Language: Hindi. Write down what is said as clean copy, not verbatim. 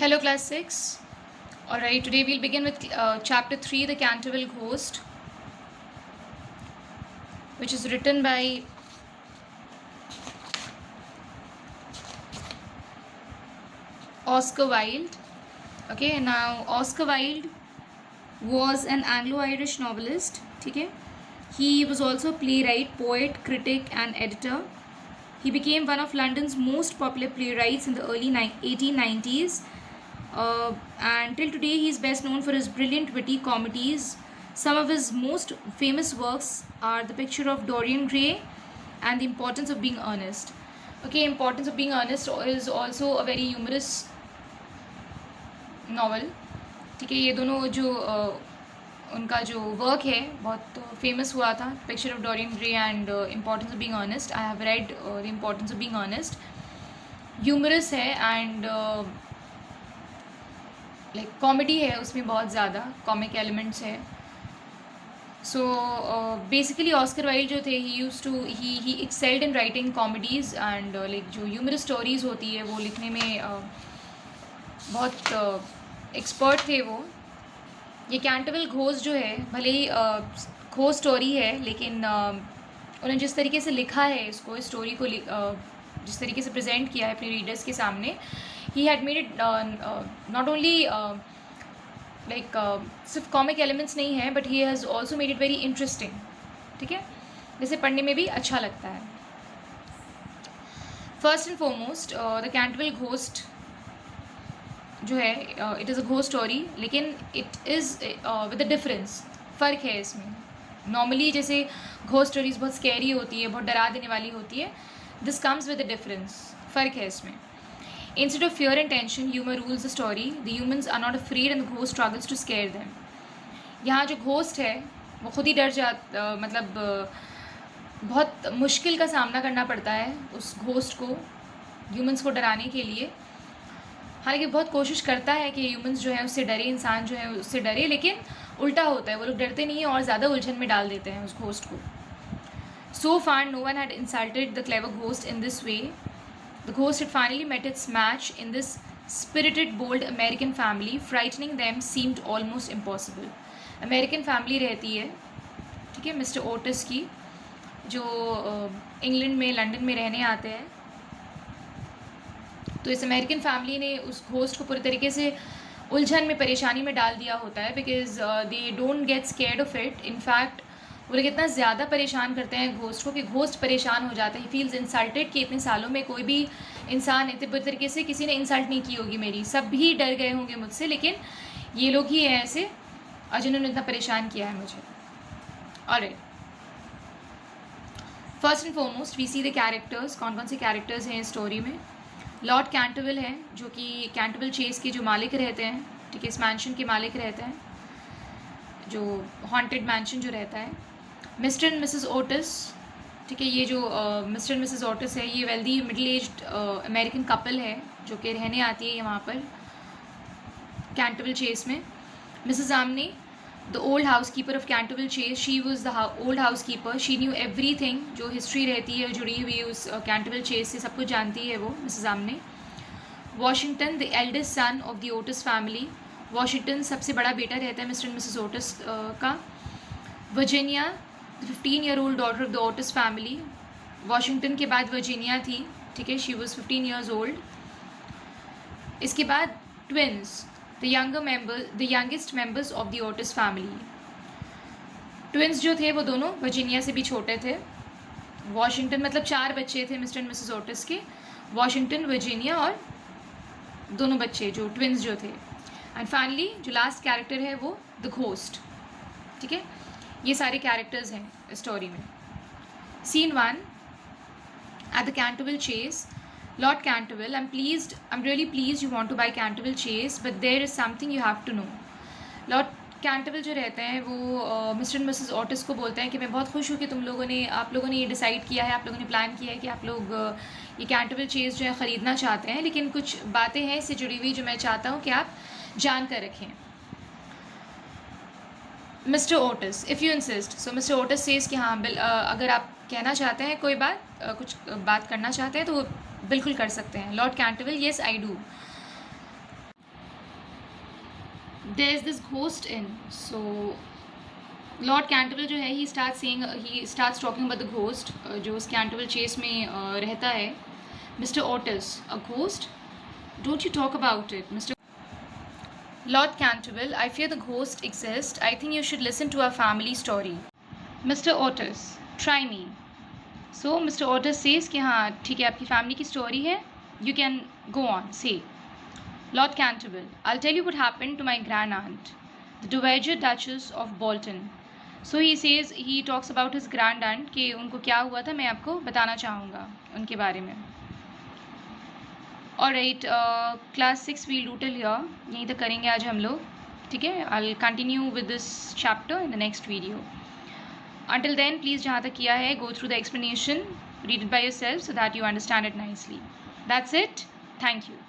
Hello, class 6. Alright, today we'll begin with chapter 3, The Canterville Ghost, which is written by Oscar Wilde. Okay, now Oscar Wilde was an Anglo-Irish novelist. Okay, he was also a playwright, poet, critic, and editor. He became one of London's most popular playwrights in the early 1890s. And till today he is best known for his brilliant witty comedies. Some of his most famous works are The Picture of Dorian Gray and The Importance of Being Earnest. Okay, Importance of Being Earnest is also a very humorous novel. ठीक है, ये दोनों जो उनका जो वर्क है बहुत फेमस हुआ था, picture of Dorian Gray and importance of being honest. I have read the importance of being honest. Humorous है एंड लाइक कॉमेडी है उसमें, बहुत ज़्यादा कॉमिक एलिमेंट्स है. सो बेसिकली ऑस्कर वाइल्ड जो थे he excelled in writing comedies and like जो ह्यूमरस स्टोरीज़ होती है वो लिखने में बहुत एक्सपर्ट थे वो. ये कैंटरविल घोस्ट जो है, भले ही घोस्ट स्टोरी है, लेकिन उन्होंने जिस तरीके से लिखा है इसको, इस स्टोरी को जिस तरीके से प्रेजेंट किया है अपने रीडर्स के सामने, he had made it not only like सिर्फ कॉमिक एलिमेंट्स नहीं है, but he has also made it very interesting. ठीक है, जिसे पढ़ने में भी अच्छा लगता है. First and foremost the Canterville ghost जो है, it is a ghost story, लेकिन it is with a difference. फ़र्क है इसमें. नॉर्मली जैसे घोस्ट स्टोरीज बहुत स्कैरी होती है, बहुत डरा देने वाली होती है. This comes with a difference. फ़र्क है इसमें. Instead of fear and tension, humor rules the story. The humans are not afraid and the ghost struggles to scare them. यहाँ जो घोस्ट है वो खुद ही डर मतलब बहुत मुश्किल का सामना करना पड़ता है उस घोस्ट को, ह्यूमंस को डराने के लिए. हालांकि बहुत कोशिश करता है कि ह्यूमंस जो है उससे डरे, इंसान जो है उससे डरे, लेकिन उल्टा होता है. वो लोग डरते नहीं हैं और ज़्यादा उलझन में डाल देते हैं उस घोस्ट को. So far, no one had insulted the clever ghost in this way. The ghost had finally met its match in this spirited, bold American family. Frightening them seemed almost impossible. American family रहती है, ठीक है, मिस्टर ओटिस की, जो इंग्लैंड में, लंदन में रहने आते हैं. तो इस अमेरिकन फैमिली ने उस घोस्ट को पूरी तरीके से उलझन में, परेशानी में डाल दिया होता है, because they don't get scared of it. In fact वो लोग इतना ज़्यादा परेशान करते हैं घोस्ट को कि घोस्ट परेशान हो जाता है. ही फील्स इंसल्टेड कि इतने सालों में कोई भी इंसान इतने बुरी तरीके से किसी ने इंसल्ट नहीं की होगी मेरी. सब भी डर गए होंगे मुझसे, लेकिन ये लोग ही हैं ऐसे जिन्होंने इतना परेशान किया है मुझे. Alright, first and foremost we see the characters. कौन कौन से कैरेक्टर्स हैं इस स्टोरी में. लॉर्ड कैंटरविल हैं, जो कि कैंटरविल चेस के जो मालिक रहते हैं. ठीक है, इस मैंशन के मालिक रहते हैं, जो हॉन्टेड मैंशन जो रहता है. Mister and Mrs Otis. ठीक है, ये जो मिस्टर एंड मिसेस ओटिस है, ये wealthy middle aged American couple है जो कि रहने आती है वहाँ पर कैंटरविल चेस में. Mrs Umney, the old housekeeper of Canterville Chase. She was the old housekeeper. She knew everything. जो हिस्ट्री रहती है जुड़ी हुई उस कैंटरविल चेस से, सब कुछ जानती है वो Mrs Umney. Washington, the eldest son of the Otis family. Washington सबसे बड़ा बेटा रहता है मिस्टर एंड मिसेस ओटिस का. Virginia, the 15-year-old daughter of the Otis family. Washington के बाद वर्जीनिया थी. ठीक है, शी वॉज 15 years old. इसके बाद twins, the youngest members of the Otis family. Twins जो थे वो दोनों वर्जीनिया से भी छोटे थे. वॉशिंगटन, मतलब 4 बच्चे थे मिस्टर एंड मिसेस ओटिस के. वॉशिंगटन, वर्जीनिया और दोनों बच्चे जो ट्विंस जो थे. एंड फाइनली जो लास्ट कैरेक्टर है वो द घोस्ट. ठीक है, ये सारे कैरेक्टर्स हैं स्टोरी में. Scene 1, at the Canterville Chase. Lord Canterville, I am really please you want to buy Canterville Chase, but there is something you have to know. Lord Canterville जो रहते हैं वो मिस्टर एंड मिसेस ओटिस को बोलते हैं कि मैं बहुत खुश हूँ कि आप लोगों ने ये डिसाइड किया है, आप लोगों ने प्लान किया है कि आप लोग ये कैंटरविल चेस जो है ख़रीदना चाहते हैं, लेकिन कुछ बातें हैं इससे जुड़ी हुई जो मैं चाहता हूँ कि आप जान कर रखें. Mister Otis, if you insist. So mister Otis says कि हाँ, अगर आप कहना चाहते हैं कोई बात, कुछ बात करना चाहते हैं तो बिल्कुल कर सकते हैं. Lord Canterville, yes I do. There is this ghost in. So Lord Canterville जो है, he starts talking about the ghost जो उस कैंटरविल चेस में रहता है. Mister Otis, a ghost? Don't you talk about it, mister Lord Canterville. I fear the ghost exists. I think you should listen to our family story. Mr. Otis, try me. So Mr. Otis says कि हाँ ठीक है, आपकी फैमिली की स्टोरी है. You can go on, say. Lord Canterville, I'll tell you what happened to my grand aunt, the Dowager Duchess of Bolton. So he says, he talks about his grand aunt कि उनको क्या हुआ था, मैं आपको बताना चाहूँगा उनके बारे में. Alright, class 6 we'll do till here. यहीं तक करेंगे आज हम लोग, ठीक है. I will continue with this chapter in the next video. Until then, please जहाँ तक किया है, go through the explanation, read it by yourself so that you understand it nicely. That's it. Thank you.